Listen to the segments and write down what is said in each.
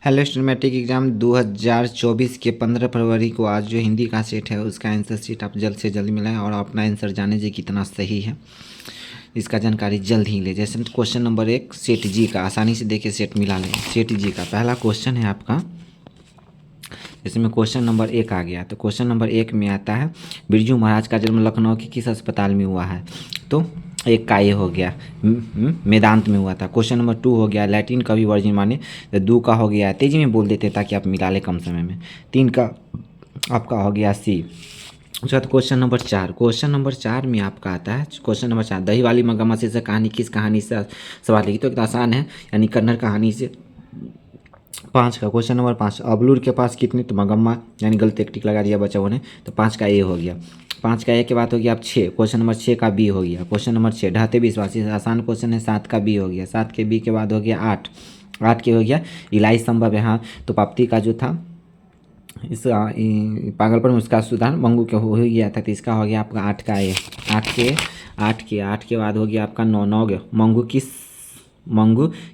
Hello student, matric exam 2024 के 15 फरवरी को आज जो हिंदी का सेट है उसका आंसर शीट आप जल्द से जल्द मिलाएं और अपना आंसर जाने जी कितना सही है इसका जानकारी जल्द ही ले। जैसे क्वेश्चन नंबर 1 सेठ जी का आसानी से देखिए सेट मिला लें। सेठ जी का पहला क्वेश्चन है आपका, इसमें क्वेश्चन नंबर 1 आ गया। तो क्वेश्चन नंबर 1 में आता है बिरजू महाराज का जन्म लखनऊ के किस अस्पताल में हुआ है। तो एक का ये हो गया मेदांत में हुआ था। क्वेश्चन नंबर 2 हो गया लैटिन कवि वर्जिन माने। तो 2 का हो गया तेजी में बोल देते ताकि आप मिला लें कम समय में। 3 का आपका हो गया सी। उसके बाद क्वेश्चन नंबर 4 में आपका आता है क्वेश्चन नंबर 4 दही वाली मगरमच्छ से कहानी किस कहानी से सवाल लिखी। तो एक आसान है यानी कन्नड़ कहानी से। 5 का क्वेश्चन नंबर 5 अबलूर के पास कितनी, तो मगम्मा यानी गलत एक टिक लगा दिया बच्चों ने। तो 5 का ए हो गया। 5 का ए के बाद हो गया आप 6। क्वेश्चन नंबर 6 का बी हो गया। क्वेश्चन नंबर 6 ढाते विश्वासी आसान क्वेश्चन है। 7 का बी हो गया। 7 के बी के बाद हो गया 8। 8 के हो गया इलाज संभव है। हाँ, तो पाप्ती का जो था इस पागलपन में उसका सुधार मंगू के हो ही गया था। तो इसका हो गया आपका 8 का ए। 8 के बाद हो गया आपका 9 मंगू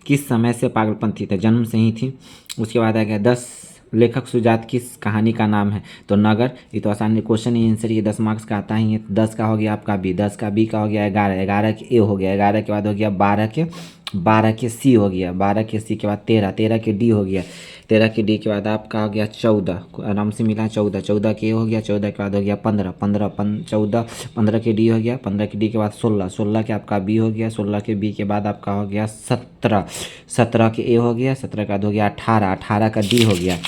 किस समय से पागलपंथी थे, जन्म से ही थी। उसके बाद आ गया 10 लेखक सुजात किस कहानी का नाम है। तो नगर, ये तो आसान क्वेश्चन ही आंसर ये 10 मार्क्स का आता ही है। 10 का हो गया आपका बी। 10 का बी का हो गया 11। 11 के ए हो गया। 11 के बाद हो गया 12 के सी हो गया। 12 के सी के बाद 13। 13 के डी हो गया। 13 के डी के बाद आपका हो गया 14। आराम से मिला 14। 14 के ए हो गया। 14 के बाद हो गया 15। 14 15 के डी हो गया। 15 के डी के बाद 16। 16 के आपका बी हो गया। 16 के बी के बाद आपका हो गया 17। 17 के ए हो गया। 17 का बाद हो गया 18। 18 का डी हो गया।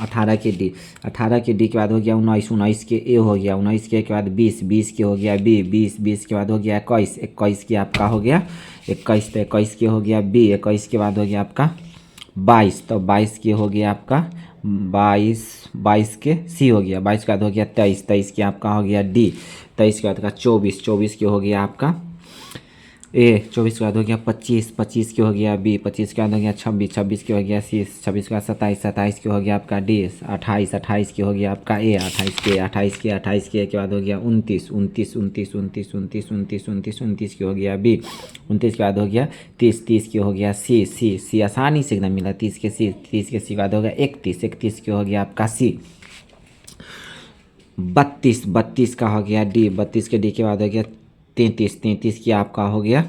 18 के डी। 18 के डी के बाद हो गया 19। 19 के ए हो गया। 19 के बाद 20। 20 के हो गया बी। 20 के बाद हो गया 21। 21 के आपका हो गया 21। तो 21 के हो गया बी। 21 के बाद हो गया आपका 22। तो 22 के हो गया आपका 22 के सी हो गया। 22 के बाद हो गया 23। 23 के आपका हो गया डी। 23 के बाद का 24। 24 के हो गया आपका ए। 24 के बाद हो गया 25। 25 के हो गया बी। 25 के बाद हो गया 26। 26 के हो गया सी। 26 के बाद 27। 27 के हो गया आपका डी। 28। 28 के हो गया आपका ए। 28 के बाद हो गया 29। 29 के हो गया बी। 29 के बाद हो गया 30। 30 के हो गया सी आसानी से एकदम मिला। 30 के सी। 30 के सी के बाद हो गया 31। 31 के हो गया आपका सी। 32। 32 का हो गया डी। 32 के डी के बाद हो गया 33। 33 की आपका हो गया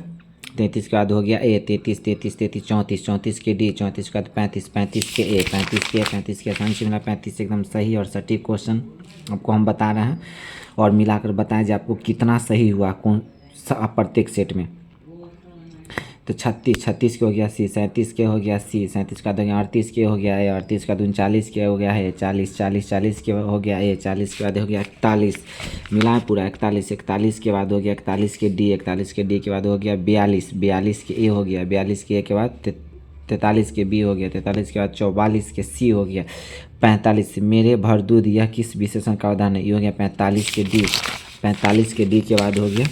33 के बाद हो गया ए। 33 34 34 के डी। 34 के बाद 35। 35 के ए। 35 के आसानी से मिला। 35 एकदम सही और सटीक क्वेश्चन आपको हम बता रहे हैं और मिलाकर बताएं जो आपको कितना सही हुआ कौन सा प्रत्येक सेट में। तो 36 के हो गया सी। 37 के हो गया सी। 37 का 38 के हो गया ए। 38 का 39 के हो गया है 40 के हो गया ए। 40 के बाद हो गया 41 मिलाए पूरा 41 के बाद हो गया 41 के डी। 41 के डी के बाद हो गया 42 के ए हो गया। 42 के ए के बाद 43 के बी हो गया। 43 के बाद 44 के सी हो गया। 45 मेरे भर दूध यह किस विशेषण का उदाहरण है, ये हो गया 45 के डी। 45 के डी के बाद हो गया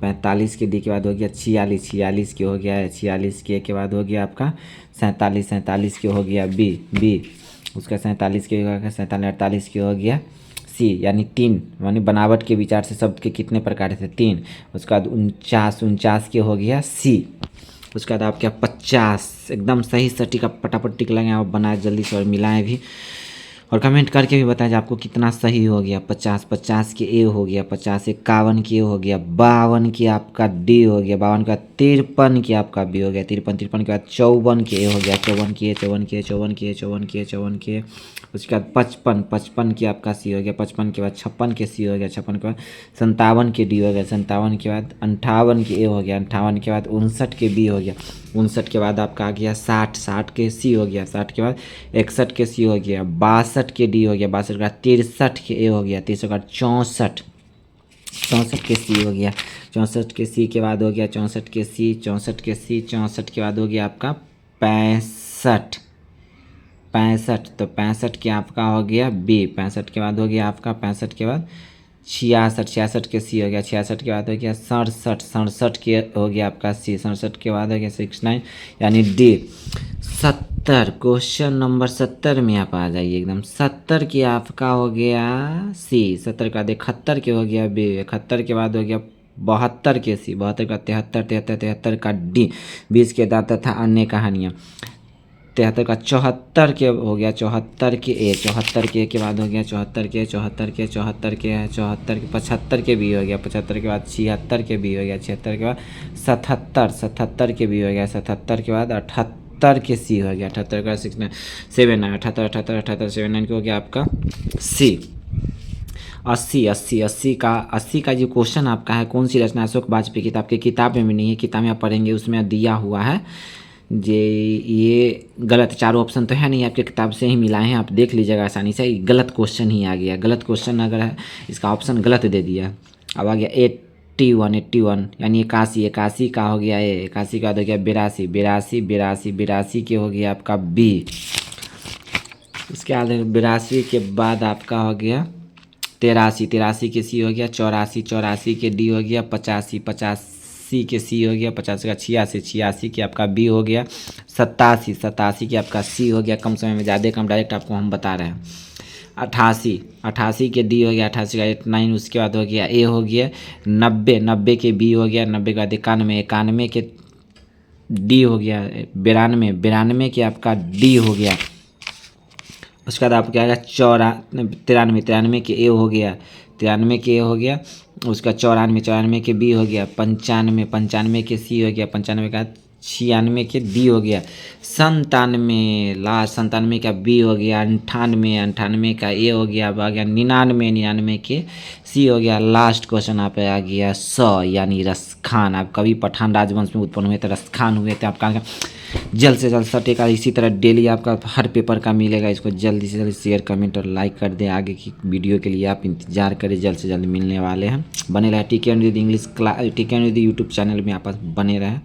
45 के डी के बाद हो गया 46। 46 के हो गया है 46 के बाद हो गया आपका 47। 47 के हो गया बी। उसका 47 के 48 के हो गया सी यानी 3 यानी बनावट के विचार से शब्द के कितने प्रकार थे 3। उसके बाद 49 के हो गया सी। उसके बाद आपके 50 एकदम सही सटीक पटापट टिक लगाएं और बनाए जल्दी से और मिलाएं भी और कमेंट करके भी बताएं आपको कितना सही हो गया। 50 के ए हो गया। 50 51 के ए हो गया। 52 के आपका डी हो गया। 52 का 53 के आपका बी हो गया। 53 के बाद 54 के ए हो गया। 54 के उसके बाद 55 के आपका सी हो गया। 55 के बाद 56 के सी हो गया। 56 के बाद 57 के डी हो गया। 57 के बाद 58 के ए हो गया। 58 के बाद 59 के बी हो गया। 59 के बाद आपका आ गया 60 के सी हो गया। 60 के बाद 61 के सी हो गया। 62 के डी हो गया। 62 के बाद 63 के ए हो गया। 63 के बाद 64 के सी हो गया। 64 के सी के बाद हो गया 64 के सी। 64 के बाद हो गया आपका 65। तो 65 के आपका हो गया बी। 65 के बाद हो गया आपका 65 के बाद 66 के सी हो गया। 66 के बाद हो गया 67 के हो गया आपका सी। 67 के बाद हो गया 69 यानी डी। 70 क्वेश्चन नंबर 70 में आप आ जाइए एकदम। 70 के आपका हो गया सी। 70 का 71 के हो गया बी। 71 के बाद हो गया 72 के सी। 72 का 73 का डी। 20 के दांत तथा अन्य कहानियाँ। 73 का 74 के हो गया, 74 के ए, 74 के ए के बाद हो गया 74 के, 74 के, 74 के है, 74 के 75 के बी हो गया, 75 के बाद 76 के बी हो गया, 76 के बाद 77, 77 के बी हो गया, 77 के बाद 78 के सी हो गया, 78 का 6 7 है, 78 78 78 79 के हो गया आपका सी। 80 80 80 का जो क्वेश्चन आपका है, कौन सी रचना अशोक वाजपेयी की, आपके किताब में भी नहीं है, किताब में आप पढ़ेंगे उसमें दिया हुआ है। ये गलत, चारों ऑप्शन तो है नहीं, आपके किताब से ही मिलाए हैं, आप देख लीजिएगा आसानी से। गलत क्वेश्चन ही आ गया, गलत क्वेश्चन अगर है इसका ऑप्शन गलत दे दिया। अब आ गया 81 यानी 81, 81 का हो गया ए, 81 का हो गया 82, 82 82 82 के हो गया आपका बी। इसके बाद 82 के बाद आपका हो गया 83, 83 के सी हो गया, 84, 84 के डी हो गया, 85, 85 के सी हो गया, 50 का 86, 86 के आपका बी हो गया, 87, 87 के आपका सी हो गया। कम समय में ज़्यादा कम, डायरेक्ट आपको हम बता रहे हैं। 88, 88 के डी हो गया, 88 का 89, उसके बाद हो गया ए हो गया, 90, 90 के बी हो गया, 90 के बाद 91, 91 के डी हो गया, 92, 92 के आपका डी हो गया। उसके बाद आपको क्या आएगा 93, 93 के ए हो गया, 93 के ए हो गया, उसका 94, 94 के बी हो गया, 95, 95 के सी हो गया, 95 का 96 के डी हो गया, 97 लास्ट 97 का बी हो गया, 98, 98 का ए हो गया, अब आ गया 99, 99 के सी हो गया। लास्ट क्वेश्चन आप आ गया 100 यानी रसखान। आप कभी पठान राजवंश में उत्पन्न हुए थे, रसखान हुए थे। आपका जल्द से जल्द सटेगा, इसी तरह डेली आपका हर पेपर का मिलेगा। इसको जल्दी से जल्दी शेयर, कमेंट और लाइक कर दें। आगे की वीडियो के लिए आप इंतजार करें, जल्द से जल्द मिलने वाले हैं। बने रहे टीके विद इंग्लिश क्लास, टीके विद यूट्यूब चैनल में आप बने रहें।